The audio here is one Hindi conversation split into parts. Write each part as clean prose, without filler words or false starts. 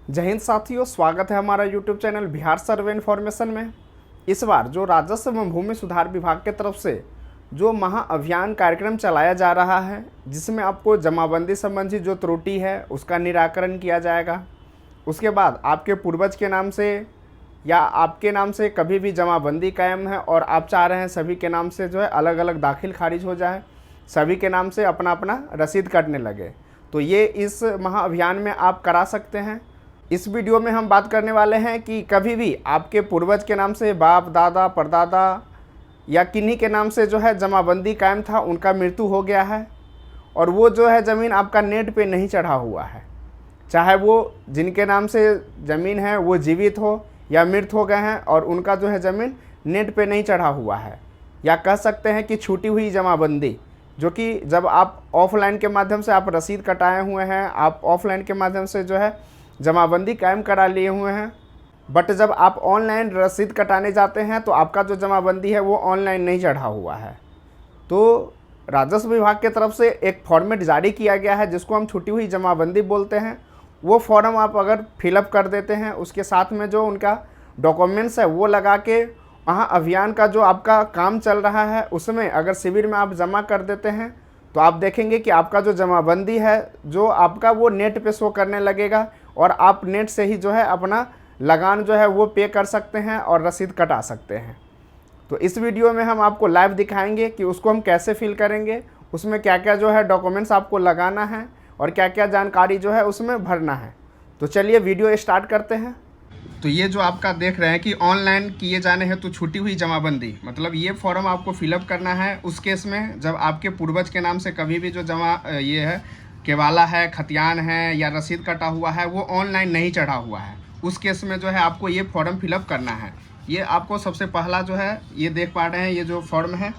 जय हिंद साथियों, स्वागत है हमारा यूट्यूब चैनल बिहार सर्वे इन्फॉर्मेशन में। इस बार जो राजस्व एवं भूमि सुधार विभाग के तरफ से जो महाअभियान कार्यक्रम चलाया जा रहा है, जिसमें आपको जमाबंदी संबंधी जो त्रुटि है उसका निराकरण किया जाएगा। उसके बाद आपके पूर्वज के नाम से या आपके नाम से कभी भी जमाबंदी कायम है और आप चाह रहे हैं सभी के नाम से जो है अलग अलग दाखिल खारिज हो जाए, सभी के नाम से अपना अपना रसीद कटने लगे, तो ये इस महाअभियान में आप करा सकते हैं। इस वीडियो में हम बात करने वाले हैं कि कभी भी आपके पूर्वज के नाम से बाप दादा परदादा या किन्हीं के नाम से जो है जमाबंदी कायम था, उनका मृत्यु हो गया है और वो जो है ज़मीन आपका नेट पे नहीं चढ़ा हुआ है, चाहे वो जिनके नाम से ज़मीन है वो जीवित हो या मृत हो गए हैं और उनका जो है ज़मीन नेट पे नहीं चढ़ा हुआ है, या कह सकते हैं कि छूटी हुई जमाबंदी, जो कि जब आप ऑफलाइन के माध्यम से आप रसीद कटाए हुए हैं, आप ऑफलाइन के माध्यम से जो है जमाबंदी कायम करा लिए हुए हैं, बट जब आप ऑनलाइन रसीद कटाने जाते हैं तो आपका जो जमाबंदी है वो ऑनलाइन नहीं चढ़ा हुआ है। तो राजस्व विभाग की तरफ से एक फॉर्मेट जारी किया गया है जिसको हम छूटी हुई जमाबंदी बोलते हैं। वो फॉर्म आप अगर फिलअप कर देते हैं, उसके साथ में जो उनका डॉक्यूमेंट्स है वो लगा के वहाँ अभियान का जो आपका काम चल रहा है उसमें अगर शिविर में आप जमा कर देते हैं तो आप देखेंगे कि आपका जो जमाबंदी है जो आपका वो नेट पे शो करने लगेगा और आप नेट से ही जो है अपना लगान जो है वो पे कर सकते हैं और रसीद कटा सकते हैं। तो इस वीडियो में हम आपको लाइव दिखाएंगे कि उसको हम कैसे फिल करेंगे, उसमें क्या क्या जो है डॉक्यूमेंट्स आपको लगाना है और क्या क्या जानकारी जो है उसमें भरना है। तो चलिए वीडियो स्टार्ट करते हैं। तो ये जो आपका देख रहे हैं कि ऑनलाइन किए जाने हैं तो छूटी हुई जमाबंदी, मतलब ये फॉर्म आपको फिलअप करना है उस केस में जब आपके पूर्वज के नाम से कभी भी जो जमा ये है केवाला है, खतियान है या रसीद कटा हुआ है वो ऑनलाइन नहीं चढ़ा हुआ है, उस केस में जो है आपको ये फॉर्म फिलअप करना है। ये आपको सबसे पहला जो है ये देख पा रहे हैं ये जो फॉर्म है,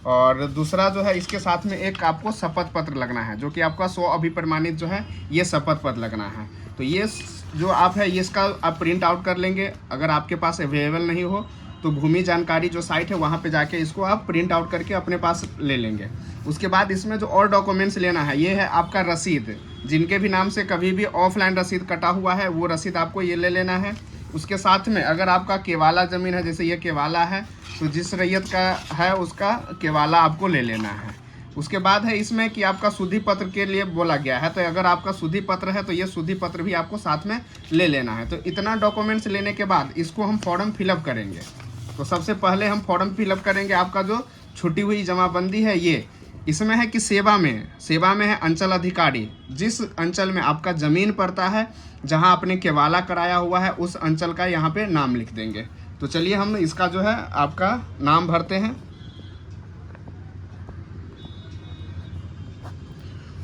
और दूसरा जो है इसके साथ में एक आपको शपथ पत्र लगना है जो कि आपका 100 अभिप्रमाणित जो है ये शपथ पत्र लगना है। तो ये जो आप है ये इसका आप प्रिंट आउट कर लेंगे, अगर आपके पास अवेलेबल नहीं हो तो भूमि जानकारी जो साइट है वहाँ पे जाके इसको आप प्रिंट आउट करके अपने पास ले लेंगे। उसके बाद इसमें जो और डॉक्यूमेंट्स लेना है ये है आपका रसीद, जिनके भी नाम से कभी भी ऑफलाइन रसीद कटा हुआ है वो रसीद आपको ये ले लेना है। उसके साथ में अगर आपका केवाला ज़मीन है, जैसे ये केवाला है तो जिस रैयत का है उसका केवाला आपको ले लेना है। उसके बाद है इसमें कि आपका शुद्धि पत्र के लिए बोला गया है, तो अगर आपका शुद्धि पत्र है तो ये शुद्धि पत्र भी आपको साथ में ले लेना है। तो इतना डॉक्यूमेंट्स लेने के बाद इसको हम फॉर्म फिलअप करेंगे। तो सबसे पहले हम फॉर्म फिलअप करेंगे आपका जो छूटी हुई जमाबंदी है ये, इसमें है कि सेवा में है अंचल अधिकारी, जिस अंचल में आपका ज़मीन पड़ता है जहां आपने केवाला कराया हुआ है उस अंचल का यहाँ पे नाम लिख देंगे। तो चलिए हम इसका जो है आपका नाम भरते हैं।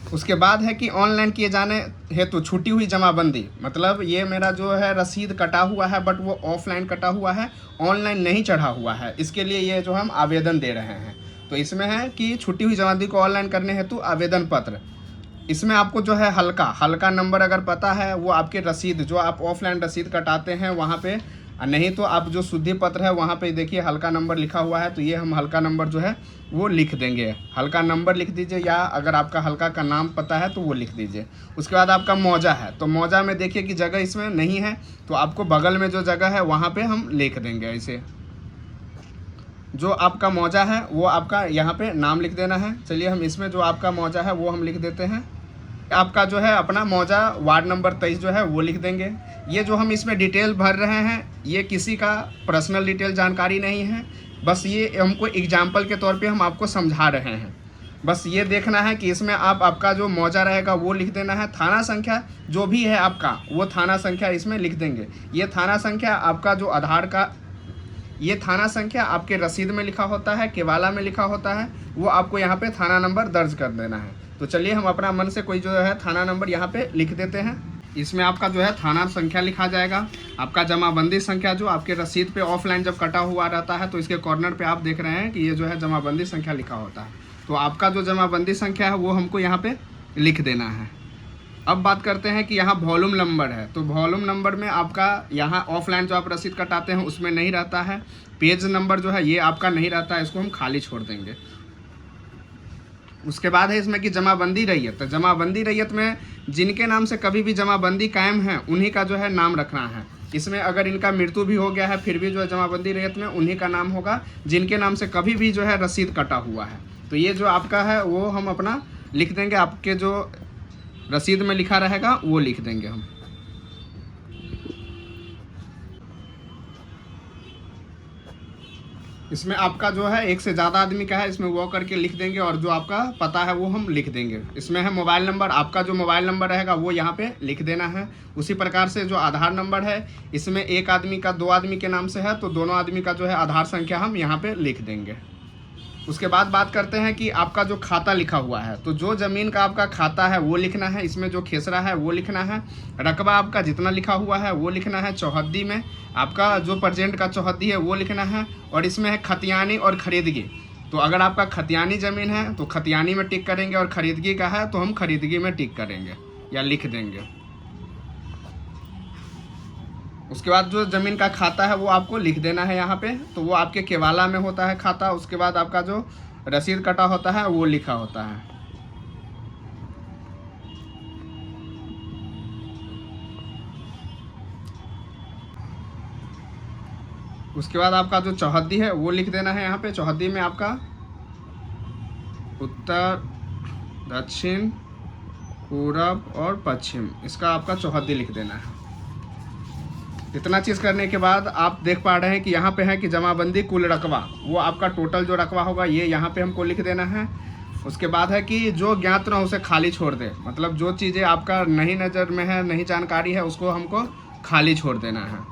उसके बाद है कि ऑनलाइन किए जाने हेतु छूटी हुई जमाबंदी, मतलब ये मेरा जो है रसीद कटा हुआ है बट वो ऑफलाइन कटा हुआ है, ऑनलाइन नहीं चढ़ा हुआ है, इसके लिए ये जो हम आवेदन दे रहे हैं। तो इसमें है कि छूटी हुई जमाबंदी को ऑनलाइन करने हेतु आवेदन पत्र, इसमें आपको जो है हल्का नंबर अगर पता है वो आपके रसीद जो आप ऑफलाइन रसीद कटाते हैं वहाँ पे, नहीं तो आप जो शुद्धि पत्र है वहाँ पे देखिए हल्का नंबर लिखा हुआ है, तो ये हम हल्का नंबर जो है वो लिख देंगे, हल्का नंबर लिख दीजिए, या अगर आपका हल्का का नाम पता है तो वो लिख दीजिए। उसके बाद आपका मौजा है तो मौजा में देखिए कि जगह इसमें नहीं है तो आपको बगल में जो जगह है वहाँ पे हम लिख देंगे। ऐसे जो आपका मौजा है वो आपका यहाँ पे नाम लिख देना है। चलिए हम इसमें जो आपका मौजा है वो हम लिख देते हैं। आपका जो है अपना मौजा वार्ड नंबर 23 जो है वो लिख देंगे। ये जो हम इसमें डिटेल भर रहे हैं ये किसी का पर्सनल डिटेल जानकारी नहीं है, बस ये हमको एग्जाम्पल के तौर पे हम आपको समझा रहे हैं। बस ये देखना है कि इसमें आपका जो मौजा रहेगा वो लिख देना है। थाना संख्या जो भी है आपका वो थाना संख्या इसमें लिख देंगे। ये थाना संख्या आपका जो आधार का, ये थाना संख्या आपके रसीद में लिखा होता है, केवाला में लिखा होता है, वो आपको यहाँ पे थाना नंबर दर्ज कर देना है। तो चलिए हम अपना मन से कोई जो है थाना नंबर यहाँ पे लिख देते हैं। इसमें आपका जो है थाना संख्या लिखा जाएगा, आपका जमाबंदी संख्या जो आपके रसीद पे ऑफलाइन जब कटा हुआ रहता है तो इसके कॉर्नर पे आप देख रहे हैं कि ये जो है जमाबंदी संख्या लिखा होता है, तो आपका जो जमाबंदी संख्या है वो हमको यहाँ पे लिख देना है। अब बात करते हैं कि यहाँ वॉल्यूम नंबर है, तो वॉल्यूम नंबर में आपका यहाँ ऑफलाइन जो आप रसीद कटाते हैं उसमें नहीं रहता है। पेज नंबर जो है ये आपका नहीं रहता है, इसको हम खाली छोड़ देंगे। उसके बाद है इसमें कि जमाबंदी रैयत, तो जमाबंदी रैयत में जिनके नाम से कभी भी जमाबंदी कायम है उन्हीं का जो है नाम रखना है। इसमें अगर इनका मृत्यु भी हो गया है फिर भी जो है जमाबंदी रेत में उन्हीं का नाम होगा जिनके नाम से कभी भी जो है रसीद कटा हुआ है। तो ये जो आपका है वो हम अपना लिख देंगे, आपके जो रसीद में लिखा रहेगा वो लिख देंगे हम। इसमें आपका जो है एक से ज़्यादा आदमी का है, इसमें वो करके लिख देंगे और जो आपका पता है वो हम लिख देंगे। इसमें है मोबाइल नंबर, आपका जो मोबाइल नंबर रहेगा वो यहाँ पे लिख देना है। उसी प्रकार से जो आधार नंबर है इसमें एक आदमी का 2 आदमी के नाम से है तो दोनों आदमी का जो है आधार संख्या हम यहाँ पे लिख देंगे। उसके बाद बात करते हैं कि आपका जो खाता लिखा हुआ है, तो जो ज़मीन का आपका खाता है वो लिखना है, इसमें जो खेसरा है वो लिखना है, रकबा आपका जितना लिखा हुआ है वो लिखना है, चौहद्दी में आपका जो प्रेजेंट का चौहद्दी है वो लिखना है, और इसमें है खतियानी और खरीदगी। तो अगर आपका खतियानी ज़मीन है तो खतियानी में टिक करेंगे और खरीदगी का है तो हम खरीदगी में टिक करेंगे या लिख देंगे। उसके बाद जो ज़मीन का खाता है वो आपको लिख देना है यहाँ पे, तो वो आपके केवाला में होता है खाता। उसके बाद आपका जो रसीद कटा होता है वो लिखा होता है। उसके बाद आपका जो चौहद्दी है वो लिख देना है यहाँ पे। चौहद्दी में आपका उत्तर, दक्षिण, पूरब और पश्चिम, इसका आपका चौहद्दी लिख देना है। इतना चीज़ करने के बाद आप देख पा रहे हैं कि यहाँ पे है कि जमाबंदी कुल रकबा, वो आपका टोटल जो रकबा होगा ये यहाँ पे हमको लिख देना है। उसके बाद है कि जो ज्ञात ना उसे खाली छोड़ दे, मतलब जो चीज़ें आपका नहीं नज़र में है, नहीं जानकारी है, उसको हमको खाली छोड़ देना है।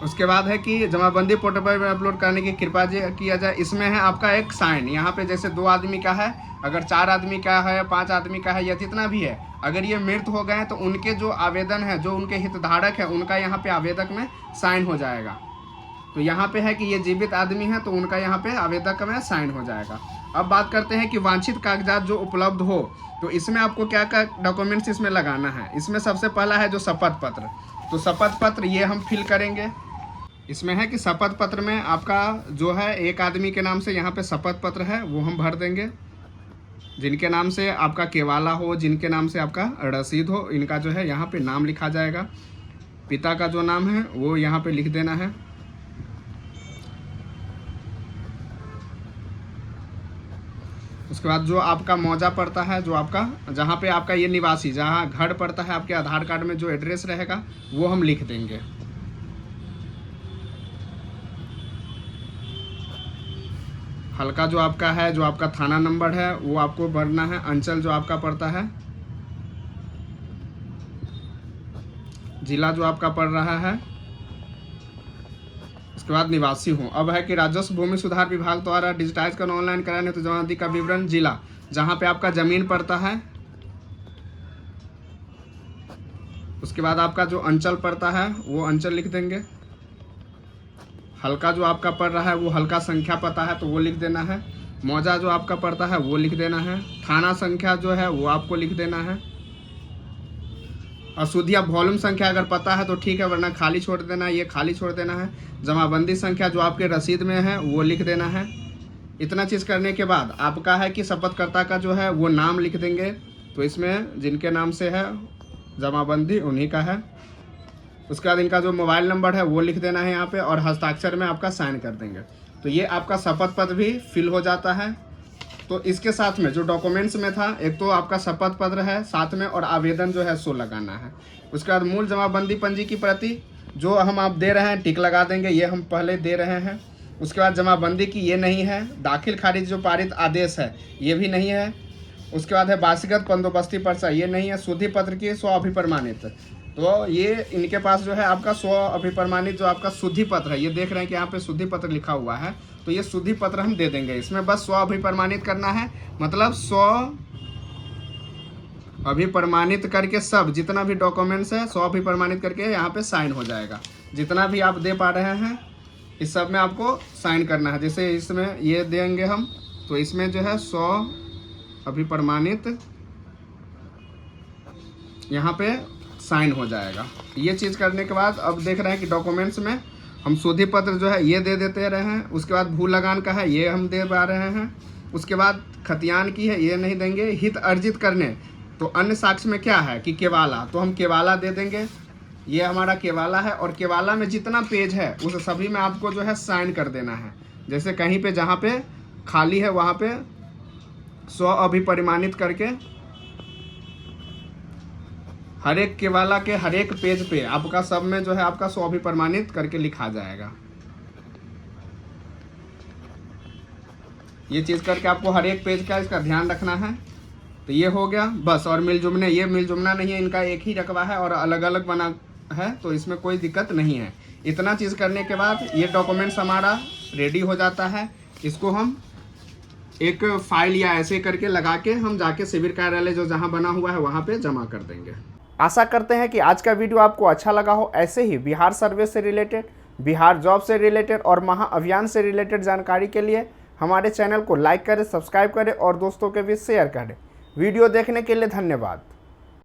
उसके बाद है कि जमाबंदी पोर्टल पर अपलोड करने की कृपा किया जाए। इसमें है आपका एक साइन, यहाँ पे जैसे 2 आदमी का है, अगर 4 आदमी का है, 5 आदमी का है या जितना भी है, अगर ये मृत हो गए तो उनके जो आवेदन है, जो उनके हितधारक है, उनका यहाँ पे आवेदक में साइन हो जाएगा। तो यहाँ पे है कि ये जीवित आदमी है तो उनका यहाँ पे आवेदक में साइन हो जाएगा। अब बात करते हैं कि वांछित कागजात जो उपलब्ध हो, तो इसमें आपको क्या क्या डॉक्यूमेंट्स इसमें लगाना है। इसमें सबसे पहला है जो शपथ पत्र, तो शपथ पत्र ये हम फिल करेंगे। इसमें है कि शपथ पत्र में आपका जो है एक आदमी के नाम से यहाँ पे शपथ पत्र है वो हम भर देंगे। जिनके नाम से आपका केवाला हो, जिनके नाम से आपका रसीद हो, इनका जो है यहाँ पे नाम लिखा जाएगा। पिता का जो नाम है वो यहाँ पे लिख देना है। उसके बाद जो आपका मौजा पड़ता है, जो आपका जहाँ पे आपका ये निवासी जहाँ घर पड़ता है, आपके आधार कार्ड में जो एड्रेस रहेगा वो हम लिख देंगे। हल्का जो आपका है, जो आपका थाना नंबर है वो आपको भरना है। अंचल जो आपका पड़ता है, जिला जो आपका पड़ रहा है, उसके बाद निवासी हूँ। अब है कि राजस्व भूमि सुधार विभाग द्वारा डिजिटाइज करना ऑनलाइन कराने तो जमाबंदी का विवरण, जिला जहाँ पे आपका ज़मीन पड़ता है, उसके बाद आपका जो अंचल पड़ता है वो अंचल लिख देंगे। हल्का जो आपका पड़ रहा है वो हल्का संख्या पता है तो वो लिख देना है। मौजा जो आपका पड़ता है वो लिख देना है। थाना संख्या जो है वो आपको लिख देना है। अशुद्ध या वॉल्यूम संख्या अगर पता है तो ठीक है, वरना खाली छोड़ देना है, ये खाली छोड़ देना है। जमाबंदी संख्या जो आपके रसीद में है वो लिख देना है। इतना चीज़ करने के बाद आपका है कि शपथकर्ता का जो है वो नाम लिख देंगे, तो इसमें जिनके नाम से है जमाबंदी उन्हीं का है। उसके बाद इनका जो मोबाइल नंबर है वो लिख देना है यहाँ पे, और हस्ताक्षर में आपका साइन कर देंगे। तो ये आपका शपथ पत्र भी फिल हो जाता है। तो इसके साथ में जो डॉक्यूमेंट्स में था, एक तो आपका शपथ पत्र है साथ में, और आवेदन जो है सो लगाना है। उसके बाद मूल जमाबंदी पंजी की प्रति जो हम आप दे रहे हैं टिक लगा देंगे, ये हम पहले दे रहे हैं। उसके बाद जमाबंदी की ये नहीं है। दाखिल खारिज जो पारित आदेश है ये भी नहीं है। उसके बाद है वार्षिकत बंदोबस्ती पर्चा, ये नहीं है। शुद्धि पत्र की 100 अभिप्रमाणित, तो ये इनके पास जो है आपका 100 अभिप्रमाणित जो आपका शुद्धि पत्र है, ये देख रहे हैं कि यहाँ पे शुद्धि पत्र लिखा हुआ है, तो ये शुद्धि पत्र हम दे देंगे। इसमें बस 100 अभिप्रमाणित करना है, मतलब 100 अभिप्रमाणित करके सब जितना भी डॉक्यूमेंट्स है 100 अभिप्रमाणित करके यहाँ पे साइन हो जाएगा। जितना भी आप दे पा रहे हैं इस सब में आपको साइन करना है। जैसे इसमें ये देंगे हम, तो इसमें जो है 100 अभिप्रमाणित यहाँ पे साइन हो जाएगा। ये चीज़ करने के बाद अब देख रहे हैं कि डॉक्यूमेंट्स में हम शुद्धि पत्र जो है ये दे देते रहे हैं। उसके बाद भू लगान का है ये हम दे पा रहे हैं। उसके बाद खतियान की है ये नहीं देंगे। हित अर्जित करने तो अन्य साक्ष्य में क्या है कि केवाला, तो हम केवाला दे देंगे। ये हमारा केवाला है और केवाला में जितना पेज है उस सभी में आपको जो है साइन कर देना है। जैसे कहीं पे जहाँ पे खाली है वहाँ पे स्व अभिपरिमाणित करके हर एक केवाला के हर एक पेज पे आपका सब में जो है आपका स्व अभिपरिमाणित करके लिखा जाएगा। ये चीज़ करके आपको हर एक पेज का इसका ध्यान रखना है। तो ये हो गया बस। और मिलजुमने, ये मिलजुमना नहीं है, इनका एक ही रकबा है और अलग अलग बना है, तो इसमें कोई दिक्कत नहीं है। इतना चीज़ करने के बाद ये डॉक्यूमेंट्स हमारा रेडी हो जाता है। इसको हम एक फाइल या ऐसे करके लगा के हम जाके शिविर कार्यालय जो जहाँ बना हुआ है वहाँ पे जमा कर देंगे। आशा करते हैं कि आज का वीडियो आपको अच्छा लगा हो। ऐसे ही बिहार सर्वे से रिलेटेड, बिहार जॉब से रिलेटेड और महाअभियान से रिलेटेड जानकारी के लिए हमारे चैनल को लाइक करें, सब्सक्राइब करें और दोस्तों के बीच शेयर करें। वीडियो देखने के लिए धन्यवाद।